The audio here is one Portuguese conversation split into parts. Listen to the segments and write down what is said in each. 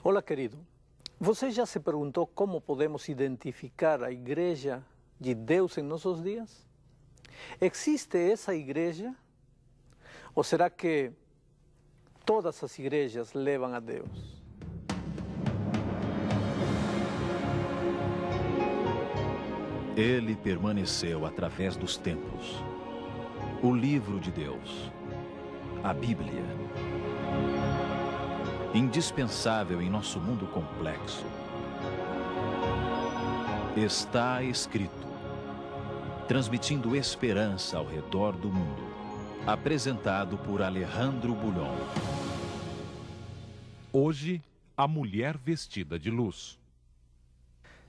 Olá, querido. Você já se perguntou como podemos identificar a Igreja de Deus em nossos dias? Existe essa igreja? Ou será que todas as igrejas levam a Deus? Ele permaneceu através dos tempos. O livro de Deus, a Bíblia. Indispensável em nosso mundo complexo. Está escrito, transmitindo esperança ao redor do mundo. Apresentado por Alejandro Bulhon. Hoje, a mulher vestida de luz.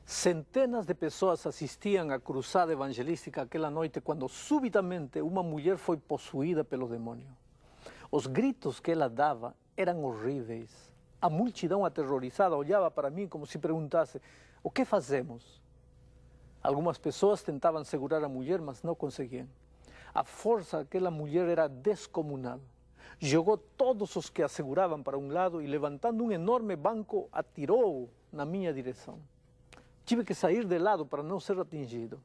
Centenas de pessoas assistiam à cruzada evangelística aquela noite quando subitamente uma mulher foi possuída pelo demônio. Os gritos que ela dava eram horríveis. A multidão aterrorizada olhava para mim como se perguntasse: o que fazemos? Algumas pessoas tentavam segurar a mulher, mas não conseguiam. A força daquela mulher era descomunal. Jogou todos os que a seguravam para um lado e, levantando um enorme banco, atirou na minha direção. Tive que sair de lado para não ser atingido.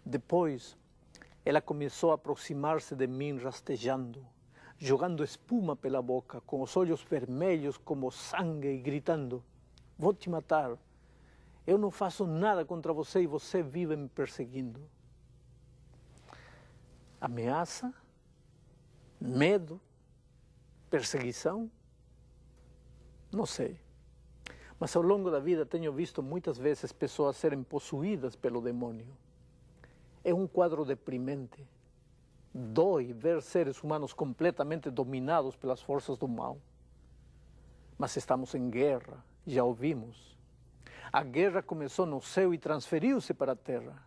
Depois, ela começou a aproximar-se de mim rastejando, jogando espuma pela boca, com os olhos vermelhos como sangue e gritando: vou te matar. Eu não faço nada contra você e você vive me perseguindo. Ameaça? Medo? Perseguição? Não sei. Mas ao longo da vida tenho visto muitas vezes pessoas serem possuídas pelo demônio. É um quadro deprimente. Dói ver seres humanos completamente dominados pelas forças do mal. Mas estamos em guerra, já ouvimos. A guerra começou no céu e transferiu-se para a terra.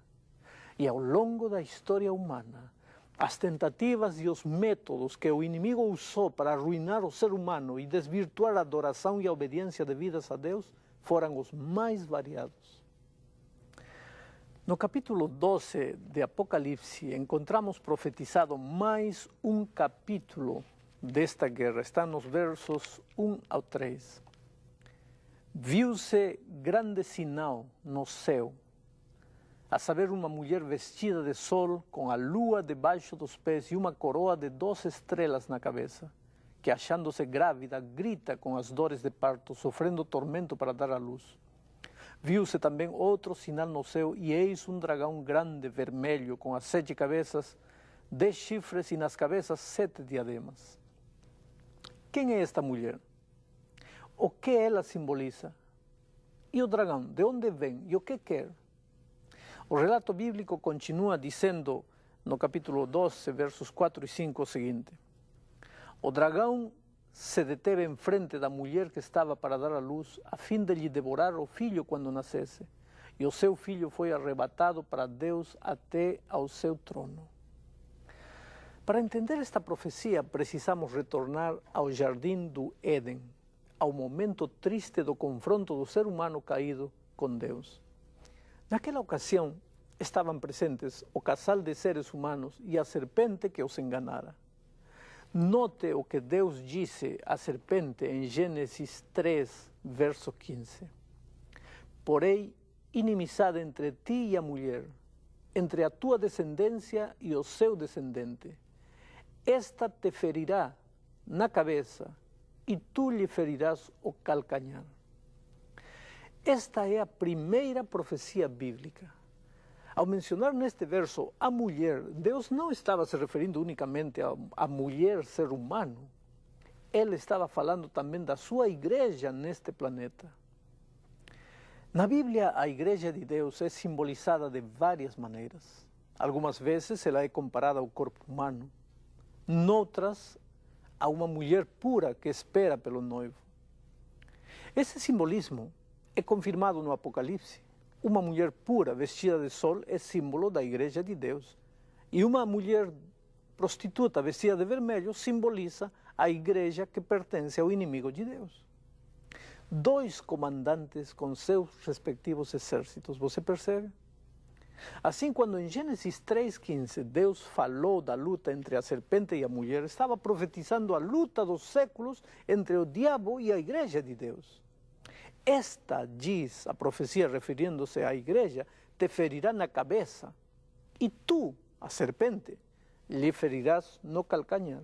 E ao longo da história humana, as tentativas e os métodos que o inimigo usou para arruinar o ser humano e desvirtuar a adoração e a obediência devidas a Deus foram os mais variados. No capítulo 12 de Apocalipse, encontramos profetizado mais um capítulo desta guerra. Está nos versos 1 ao 3. Viu-se grande sinal no céu, a saber, uma mulher vestida de sol, com a lua debaixo dos pés e uma coroa de 12 estrelas na cabeça, que, achando-se grávida, grita com as dores de parto, sofrendo tormento para dar à luz. Viu-se também outro sinal no céu, e eis um dragão grande, vermelho, com as 7 cabeças, 10 chifres e nas cabeças 7 diademas. Quem é esta mulher? O que ela simboliza? E o dragão, de onde vem e o que quer? O relato bíblico continua dizendo, no capítulo 12, versos 4 e 5, o seguinte: o dragão se deteve em frente da mulher que estava para dar à luz, a fim de lhe devorar o filho quando nascesse, e o seu filho foi arrebatado para Deus até ao seu trono. Para entender esta profecia, precisamos retornar ao jardim do Éden, ao momento triste do confronto do ser humano caído com Deus. Naquela ocasião, estavam presentes o casal de seres humanos e a serpente que os enganara. Note o que Deus disse à serpente em Gênesis 3, verso 15. Porém, inimizade entre ti e a mulher, entre a tua descendência e o seu descendente. Esta te ferirá na cabeça e tu lhe ferirás o calcanhar. Esta é a primeira profecia bíblica. Ao mencionar neste verso a mulher, Deus não estava se referindo unicamente à mulher ser humano. Ele estava falando também da sua igreja neste planeta. Na Bíblia, a igreja de Deus é simbolizada de várias maneiras. Algumas vezes ela é comparada ao corpo humano. Noutras, a uma mulher pura que espera pelo noivo. Esse simbolismo é confirmado no Apocalipse. Uma mulher pura, vestida de sol, é símbolo da igreja de Deus. E uma mulher prostituta, vestida de vermelho, simboliza a igreja que pertence ao inimigo de Deus. 2 comandantes com seus respectivos exércitos, você percebe? Assim, quando em Gênesis 3,15 Deus falou da luta entre a serpente e a mulher, estava profetizando a luta dos séculos entre o diabo e a igreja de Deus. Esta, diz a profecia referindo-se à igreja, te ferirá na cabeça, e tu, a serpente, lhe ferirás no calcanhar.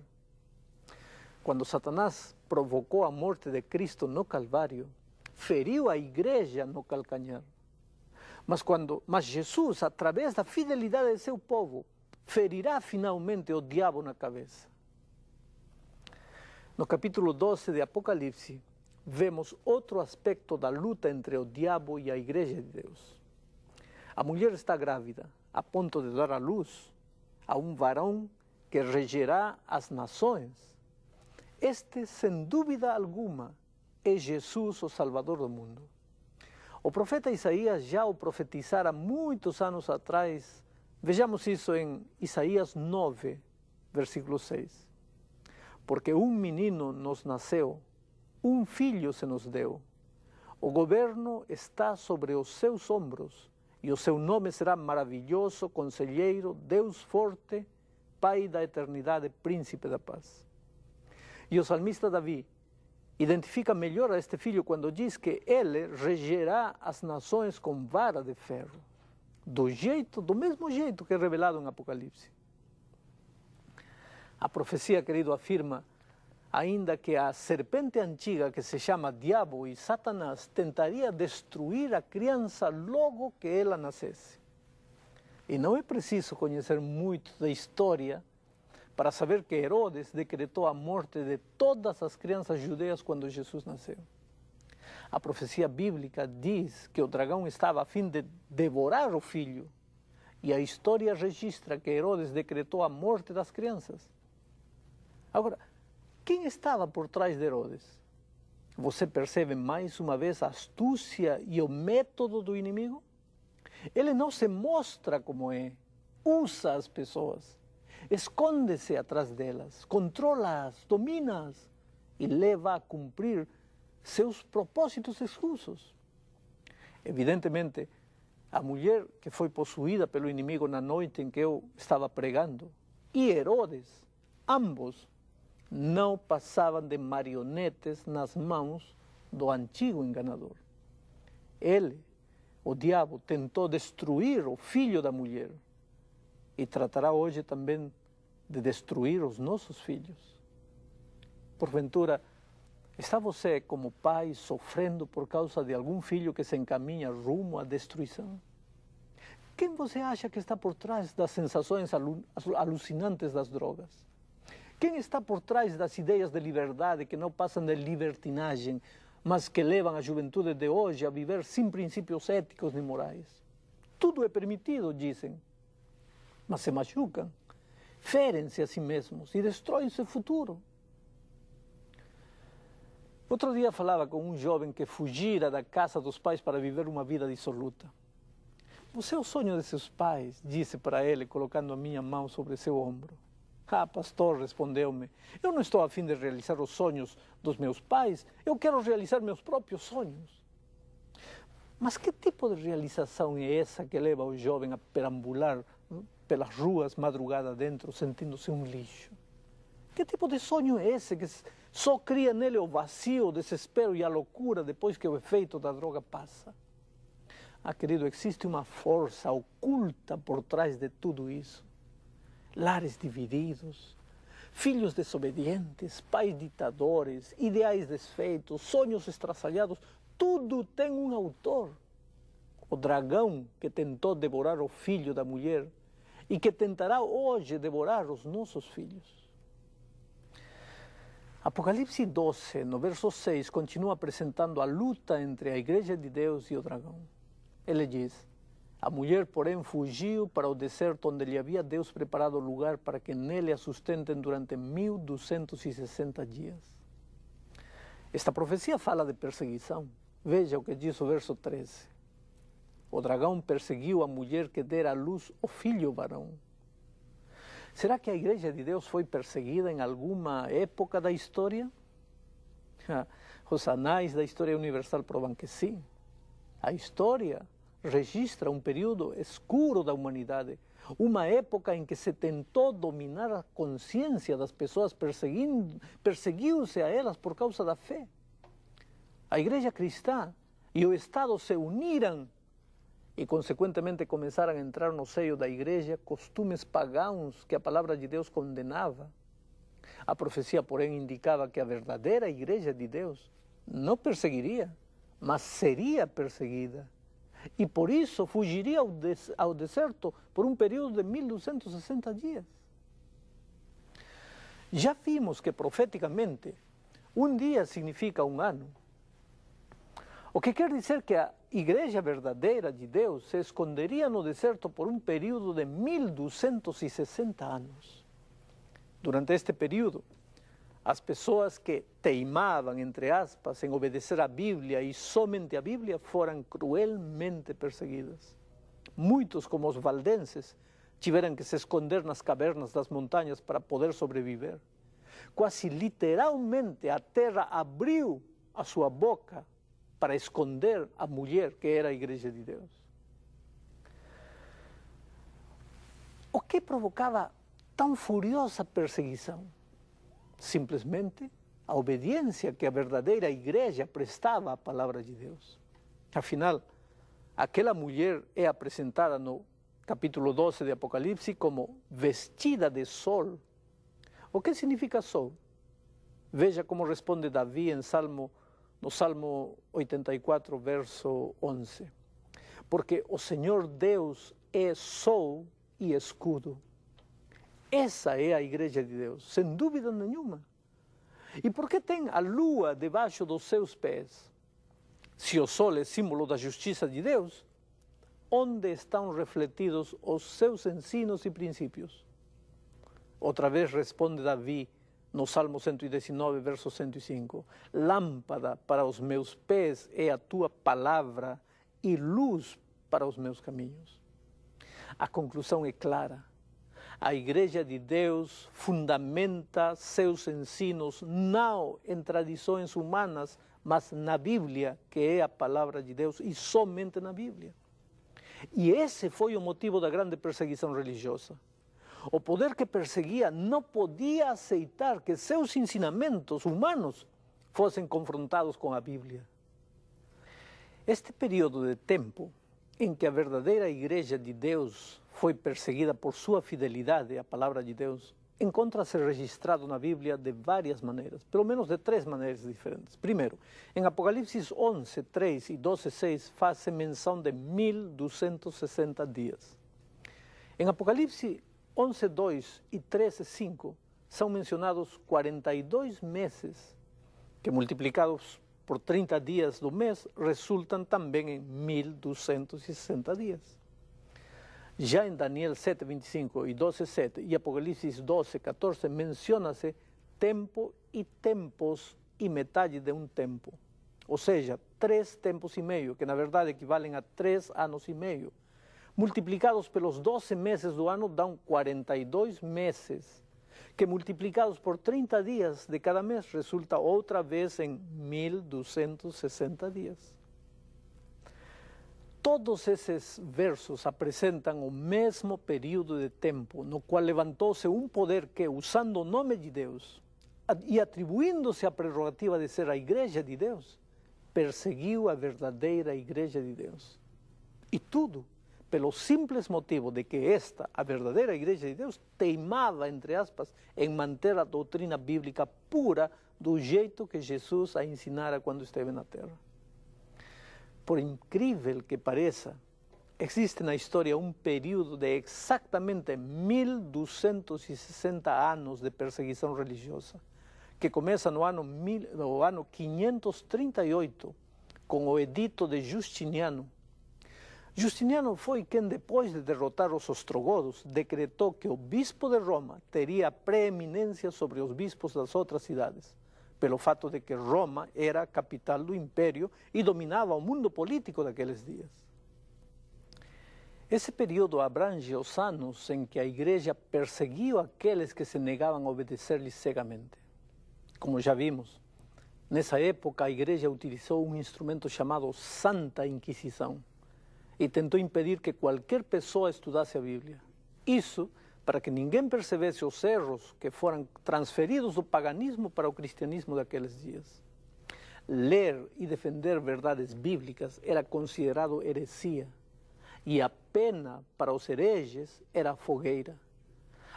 Quando Satanás provocou a morte de Cristo no Calvário, feriu a igreja no calcanhar. Mas Jesus, através da fidelidade de seu povo, ferirá finalmente o diabo na cabeça. No capítulo 12 de Apocalipse, vemos outro aspecto da luta entre o diabo e a igreja de Deus. A mulher está grávida, a ponto de dar à luz a um varão que regerá as nações. Este, sem dúvida alguma, é Jesus, o Salvador do mundo. O profeta Isaías já o profetizara muitos anos atrás. Vejamos isso em Isaías 9, versículo 6. Porque um menino nos nasceu, um filho se nos deu. O governo está sobre os seus ombros, e o seu nome será maravilhoso, conselheiro, Deus forte, Pai da eternidade, príncipe da paz. E o salmista Davi identifica melhor a este filho quando diz que ele regerá as nações com vara de ferro, do mesmo jeito que é revelado em Apocalipse. A profecia, querido, afirma ainda que a serpente antiga, que se chama Diabo e Satanás, tentaria destruir a criança logo que ela nascesse. E não é preciso conhecer muito da história para saber que Herodes decretou a morte de todas as crianças judeus quando Jesus nasceu. A profecia bíblica diz que o dragão estava a fim de devorar o filho, e a história registra que Herodes decretou a morte das crianças. Agora, quem estava por trás de Herodes? Você percebe mais uma vez a astúcia e o método do inimigo? Ele não se mostra como é, usa as pessoas, esconde-se atrás delas, controla-as, domina-as e leva a cumprir seus propósitos escusos. Evidentemente, a mulher que foi possuída pelo inimigo na noite em que eu estava pregando e Herodes, ambos, não passavam de marionetes nas mãos do antigo enganador. Ele, o diabo, tentou destruir o filho da mulher e tratará hoje também de destruir os nossos filhos. Porventura, está você como pai sofrendo por causa de algum filho que se encaminha rumo à destruição? Quem você acha que está por trás das sensações alucinantes das drogas? Quem está por trás das ideias de liberdade que não passam de libertinagem, mas que levam a juventude de hoje a viver sem princípios éticos nem morais? Tudo é permitido, dizem, mas se machucam, ferem-se a si mesmos e destroem seu futuro. Outro dia falava com um jovem que fugira da casa dos pais para viver uma vida dissoluta. Você é o sonho de seus pais, disse para ele, colocando a minha mão sobre seu ombro. Ah, pastor, respondeu-me, eu não estou a fim de realizar os sonhos dos meus pais, eu quero realizar meus próprios sonhos. Mas que tipo de realização é essa que leva o jovem a perambular pelas ruas madrugada dentro, sentindo-se um lixo? Que tipo de sonho é esse que só cria nele o vazio, o desespero e a loucura depois que o efeito da droga passa? Ah, querido, existe uma força oculta por trás de tudo isso. Lares divididos, filhos desobedientes, pais ditadores, ideais desfeitos, sonhos estraçalhados, tudo tem um autor. O dragão que tentou devorar o filho da mulher e que tentará hoje devorar os nossos filhos. Apocalipse 12, no verso 6, continua apresentando a luta entre a igreja de Deus e o dragão. Ele diz: a mulher, porém, fugiu para o deserto onde lhe havia Deus preparado lugar para que nele a sustentem durante 1260 dias. Esta profecia fala de perseguição. Veja o que diz o verso 13. O dragão perseguiu a mulher que dera à luz o filho varão. Será que a igreja de Deus foi perseguida em alguma época da história? Os anais da história universal provam que sim. A história registra um período escuro da humanidade, uma época em que se tentou dominar a consciência das pessoas, perseguiu-se a elas por causa da fé. A igreja cristã e o Estado se uniram e, consequentemente, começaram a entrar no seio da igreja costumes pagãos que a palavra de Deus condenava. A profecia, porém, indicava que a verdadeira igreja de Deus não perseguiria, mas seria perseguida. E por isso fugiria ao deserto por um período de 1260 dias. Já vimos que profeticamente um dia significa um ano. O que quer dizer que a igreja verdadeira de Deus se esconderia no deserto por um período de 1260 anos. Durante este período, as pessoas que teimavam, entre aspas, em obedecer à Bíblia e somente à Bíblia, foram cruelmente perseguidas. Muitos, como os valdenses, tiveram que se esconder nas cavernas das montanhas para poder sobreviver. Quase literalmente a terra abriu a sua boca para esconder a mulher que era a igreja de Deus. O que provocava tão furiosa perseguição? Simplesmente a obediência que a verdadeira igreja prestava à palavra de Deus. Afinal, aquela mulher é apresentada no capítulo 12 de Apocalipse como vestida de sol. O que significa sol? Veja como responde Davi no Salmo 84, verso 11. Porque o Senhor Deus é sol e escudo. Essa é a igreja de Deus, sem dúvida nenhuma. E por que tem a lua debaixo dos seus pés? Se o sol é símbolo da justiça de Deus, onde estão refletidos os seus ensinos e princípios? Outra vez responde Davi no Salmo 119, verso 105. Lâmpada para os meus pés é a tua palavra e luz para os meus caminhos. A conclusão é clara. A igreja de Deus fundamenta seus ensinos não em tradições humanas, mas na Bíblia, que é a palavra de Deus, e somente na Bíblia. E esse foi o motivo da grande perseguição religiosa. O poder que perseguia não podia aceitar que seus ensinamentos humanos fossem confrontados com a Bíblia. Este período de tempo em que a verdadeira igreja de Deus foi perseguida por sua fidelidade à palavra de Deus, encontra-se registrado na Bíblia de várias maneiras, pelo menos de 3 maneiras diferentes. Primeiro, em Apocalipse 11, 3 e 12, 6, faz-se menção de 1260 dias. Em Apocalipse 11, 2 e 13, 5, são mencionados 42 meses, que multiplicados por 30 dias do mês, resultam também em 1260 dias. Já em Daniel 7, 25 e 12, 7 e Apocalipse 12, 14, menciona-se tempo e tempos e metade de um tempo. Ou seja, 3 tempos e meio, que na verdade equivalem a 3 anos e meio. Multiplicados pelos 12 meses do ano, dão 42 meses, que multiplicados por 30 dias de cada mês, resulta outra vez em 1260 dias. Todos esses versos apresentam o mesmo período de tempo no qual levantou-se um poder que, usando o nome de Deus e atribuindo-se a prerrogativa de ser a igreja de Deus, perseguiu a verdadeira igreja de Deus. E tudo pelo simples motivo de que esta, a verdadeira igreja de Deus, teimava, entre aspas, em manter a doutrina bíblica pura do jeito que Jesus a ensinara quando esteve na terra. Por incrível que pareça, existe na história um período de exatamente 1260 anos de perseguição religiosa, que começa no ano 538, com o edito de Justiniano. Justiniano foi quem, depois de derrotar os ostrogodos, decretou que o bispo de Roma teria preeminência sobre os bispos das outras cidades, pelo fato de que Roma era a capital do império e dominava o mundo político daqueles dias. Esse período abrange os anos em que a igreja perseguiu aqueles que se negavam a obedecer-lhe cegamente. Como já vimos, nessa época a igreja utilizou um instrumento chamado Santa Inquisição e tentou impedir que qualquer pessoa estudasse a Bíblia. Isso para que ninguém percebesse os erros que foram transferidos do paganismo para o cristianismo daqueles dias. Ler e defender verdades bíblicas era considerado heresia, e a pena para os hereges era a fogueira.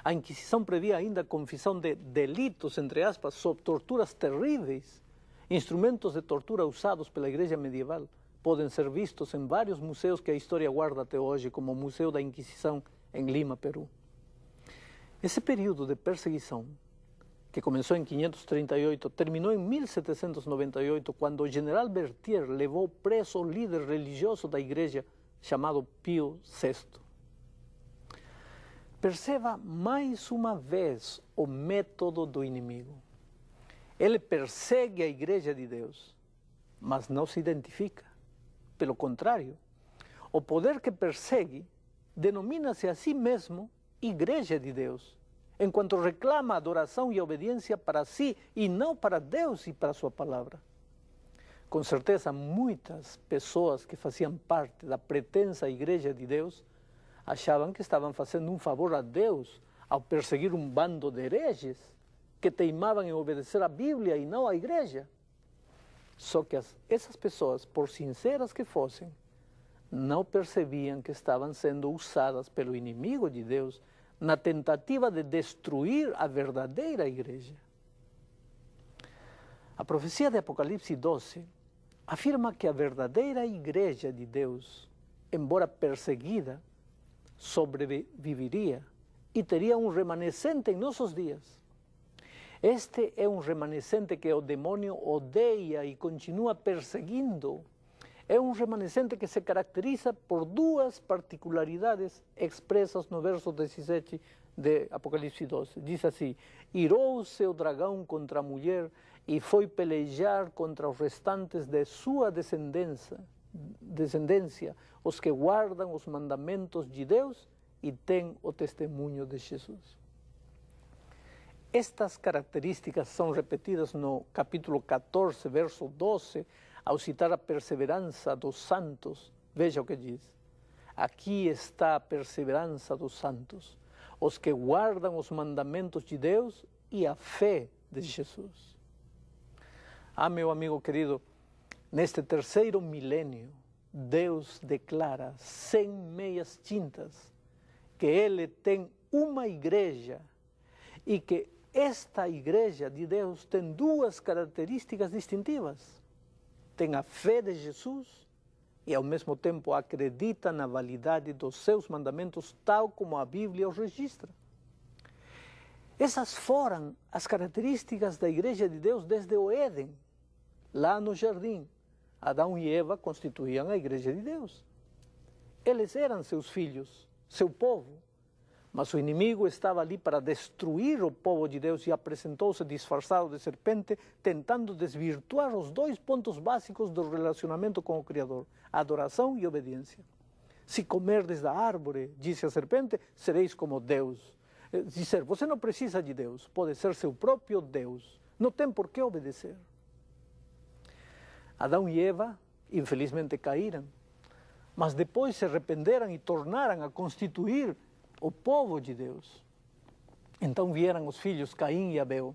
A Inquisição previa ainda a confissão de delitos, entre aspas, sob torturas terríveis. Instrumentos de tortura usados pela Igreja medieval podem ser vistos em vários museus que a história guarda até hoje, como o Museu da Inquisição em Lima, Peru. Esse período de perseguição, que começou em 538, terminou em 1798, quando o general Berthier levou preso o líder religioso da Igreja, chamado Pio VI. Perceba mais uma vez o método do inimigo. Ele persegue a Igreja de Deus, mas não se identifica. Pelo contrário, o poder que persegue denomina-se a si mesmo Igreja de Deus, enquanto reclama adoração e obediência para si e não para Deus e para sua palavra. Com certeza, muitas pessoas que faziam parte da pretensa Igreja de Deus achavam que estavam fazendo um favor a Deus ao perseguir um bando de hereges que teimavam em obedecer a Bíblia e não a Igreja. Só que essas pessoas, por sinceras que fossem, não percebiam que estavam sendo usadas pelo inimigo de Deus na tentativa de destruir a verdadeira Igreja. A profecia de Apocalipse 12 afirma que a verdadeira Igreja de Deus, embora perseguida, sobreviveria e teria um remanescente em nossos dias. Este é um remanescente que o demônio odeia e continua perseguindo. É um remanescente que se caracteriza por duas particularidades expressas no verso 17 de Apocalipse 12. Diz assim: irou-se o dragão contra a mulher e foi pelejar contra os restantes de sua descendência, os que guardam os mandamentos de Deus e têm o testemunho de Jesus. Estas características são repetidas no capítulo 14, verso 12, ao citar a perseverança dos santos. Veja o que diz: aqui está a perseverança dos santos, os que guardam os mandamentos de Deus e a fé de Jesus. Ah, meu amigo querido, neste terceiro milênio, Deus declara, sem meias tintas, que Ele tem uma igreja e que esta igreja de Deus tem duas características distintivas. Tem a fé de Jesus e, ao mesmo tempo, acredita na validade dos seus mandamentos, tal como a Bíblia os registra. Essas foram as características da igreja de Deus desde o Éden, lá no jardim. Adão e Eva constituíam a igreja de Deus. Eles eram seus filhos, seu povo. Mas o inimigo estava ali para destruir o povo de Deus e apresentou-se disfarçado de serpente, tentando desvirtuar os dois pontos básicos do relacionamento com o Criador: adoração e obediência. Se comerdes da árvore, disse a serpente, sereis como Deus. Dizer, você não precisa de Deus, pode ser seu próprio Deus. Não tem por que obedecer. Adão e Eva, infelizmente, caíram, mas depois se arrependeram e tornaram a constituir o povo de Deus. Então vieram os filhos Caim e Abel.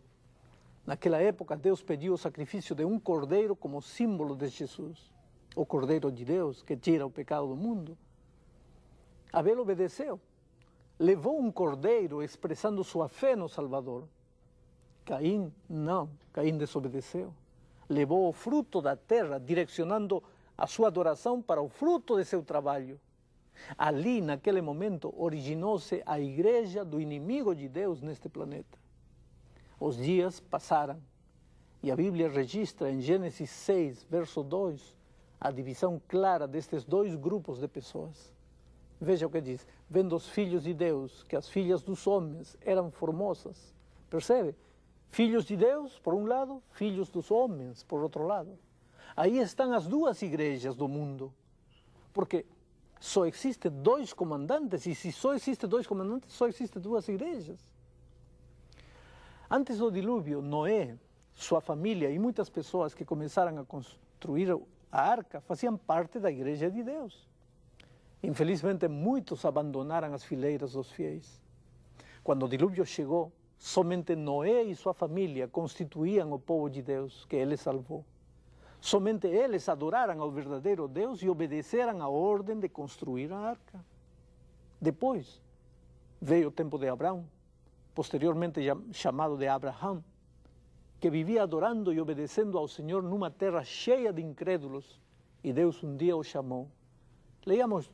Naquela época, Deus pediu o sacrifício de um cordeiro como símbolo de Jesus, o cordeiro de Deus que tira o pecado do mundo. Abel obedeceu, levou um cordeiro expressando sua fé no Salvador. Caim não, Caim desobedeceu. Levou o fruto da terra, direcionando a sua adoração para o fruto de seu trabalho. Ali, naquele momento, originou-se a igreja do inimigo de Deus neste planeta. Os dias passaram e a Bíblia registra em Gênesis 6, verso 2, a divisão clara destes dois grupos de pessoas. Veja o que diz: vendo os filhos de Deus que as filhas dos homens eram formosas. Percebe? Filhos de Deus, por um lado, filhos dos homens, por outro lado. Aí estão as duas igrejas do mundo, porque só existem dois comandantes, e se só existem dois comandantes, só existem duas igrejas. Antes do dilúvio, Noé, sua família e muitas pessoas que começaram a construir a arca faziam parte da igreja de Deus. Infelizmente, muitos abandonaram as fileiras dos fiéis. Quando o dilúvio chegou, somente Noé e sua família constituíam o povo de Deus que ele salvou. Somente eles adoraram ao verdadeiro Deus e obedeceram a ordem de construir a arca. Depois veio o tempo de Abraão, posteriormente chamado de Abraham, que vivia adorando e obedecendo ao Senhor numa terra cheia de incrédulos, e Deus um dia o chamou. Leiamos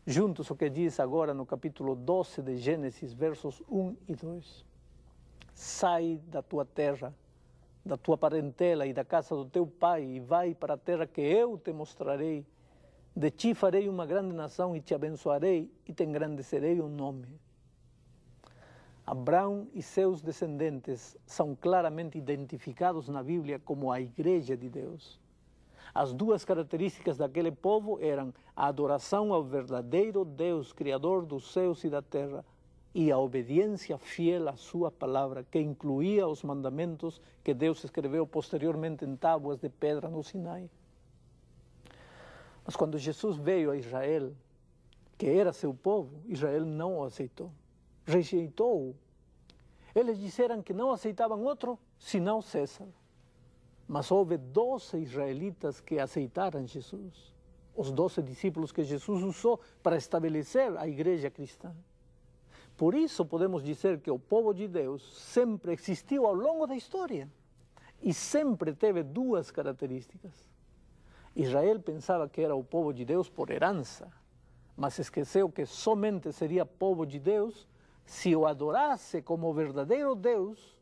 juntos o que diz agora no capítulo 12 de Gênesis, versos 1 e 2. Sai da tua terra, da tua parentela e da casa do teu pai, e vai para a terra que eu te mostrarei. De ti farei uma grande nação e te abençoarei e te engrandecerei o nome. Abraão e seus descendentes são claramente identificados na Bíblia como a Igreja de Deus. As duas características daquele povo eram a adoração ao verdadeiro Deus, Criador dos céus e da terra, e a obediência fiel à sua palavra, que incluía os mandamentos que Deus escreveu posteriormente em tábuas de pedra no Sinai. Mas quando Jesus veio a Israel, que era seu povo, Israel não o aceitou. Rejeitou-o. Eles disseram que não aceitavam outro, senão César. Mas houve 12 israelitas que aceitaram Jesus. Os 12 discípulos que Jesus usou para estabelecer a igreja cristã. Por isso podemos dizer que o povo de Deus sempre existiu ao longo da história. E sempre teve duas características. Israel pensava que era o povo de Deus por herança, mas esqueceu que somente seria povo de Deus se o adorasse como o verdadeiro Deus,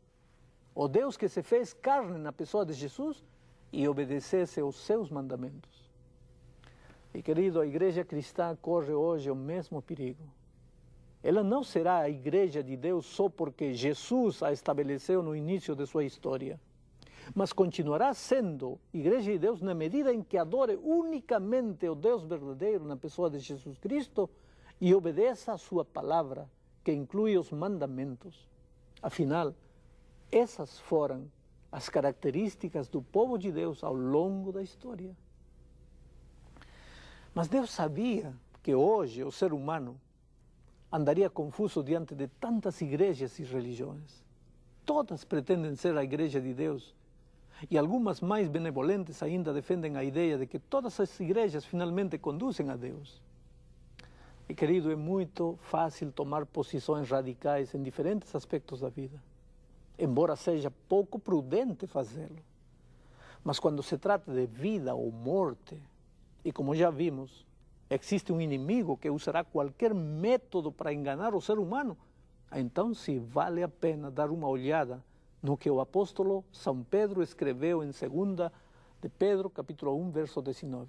o Deus que se fez carne na pessoa de Jesus, e obedecesse aos seus mandamentos. E querido, a igreja cristã corre hoje o mesmo perigo. Ela não será a igreja de Deus só porque Jesus a estabeleceu no início de sua história, mas continuará sendo igreja de Deus na medida em que adore unicamente o Deus verdadeiro na pessoa de Jesus Cristo e obedeça a sua palavra, que inclui os mandamentos. Afinal, essas foram as características do povo de Deus ao longo da história. Mas Deus sabia que hoje o ser humano andaria confuso diante de tantas igrejas e religiões. Todas pretendem ser a igreja de Deus, e algumas mais benevolentes ainda defendem a ideia de que todas as igrejas finalmente conduzem a Deus. E querido, é muito fácil tomar posições radicais em diferentes aspectos da vida, embora seja pouco prudente fazê-lo. Mas quando se trata de vida ou morte, e como já vimos, existe um inimigo que usará qualquer método para enganar o ser humano, então sim, vale a pena dar uma olhada no que o apóstolo São Pedro escreveu em 2 de Pedro, capítulo 1, verso 19.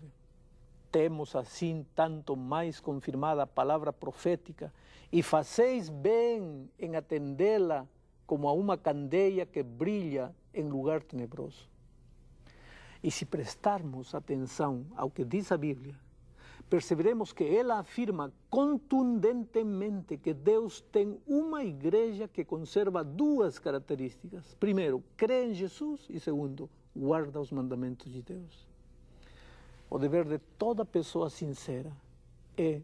Temos assim tanto mais confirmada a palavra profética, e fazeis bem em atendê-la como a uma candeia que brilha em lugar tenebroso. E se prestarmos atenção ao que diz a Bíblia, perceberemos que ela afirma contundentemente que Deus tem uma igreja que conserva duas características. Primeiro, crê em Jesus, e segundo, guarda os mandamentos de Deus. O dever de toda pessoa sincera é,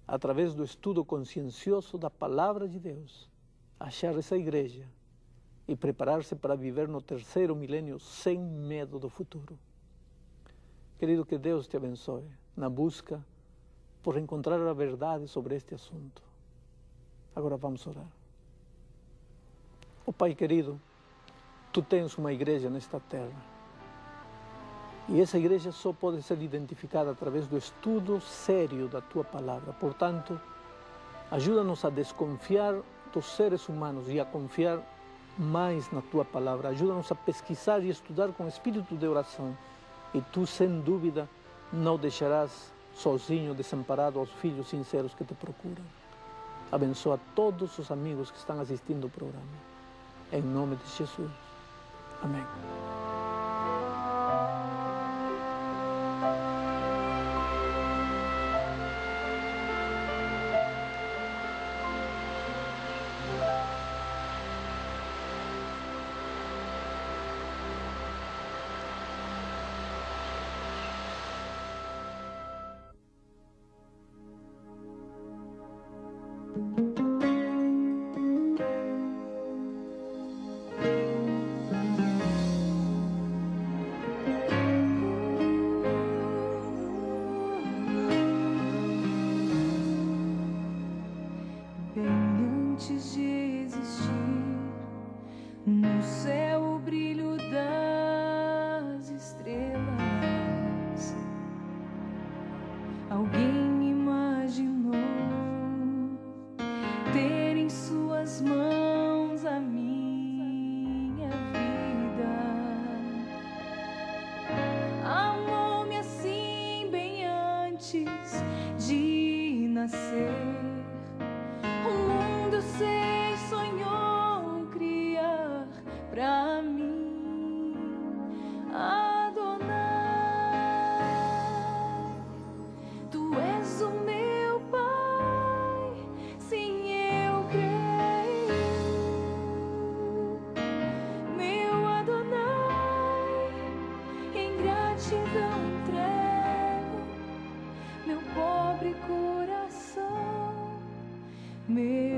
através do estudo consciencioso da palavra de Deus, achar essa igreja e preparar-se para viver no terceiro milênio sem medo do futuro. Querido, que Deus te abençoe na busca por encontrar a verdade sobre este assunto. Agora vamos orar. Oh Pai querido, Tu tens uma igreja nesta terra. E essa igreja só pode ser identificada através do estudo sério da Tua palavra. Portanto, ajuda-nos a desconfiar dos seres humanos e a confiar mais na Tua palavra. Ajuda-nos a pesquisar e estudar com espírito de oração. E Tu, sem dúvida, não deixarás sozinho, desamparado aos filhos sinceros que Te procuram. Abençoa todos os amigos que estão assistindo o programa. Em nome de Jesus. Amém. nascer. O mundo sei sonhou criar pra mim, Adonai. Tu és o meu Pai, sim, eu creio. Meu Adonai, em gratidão entrego meu pobre coração, meu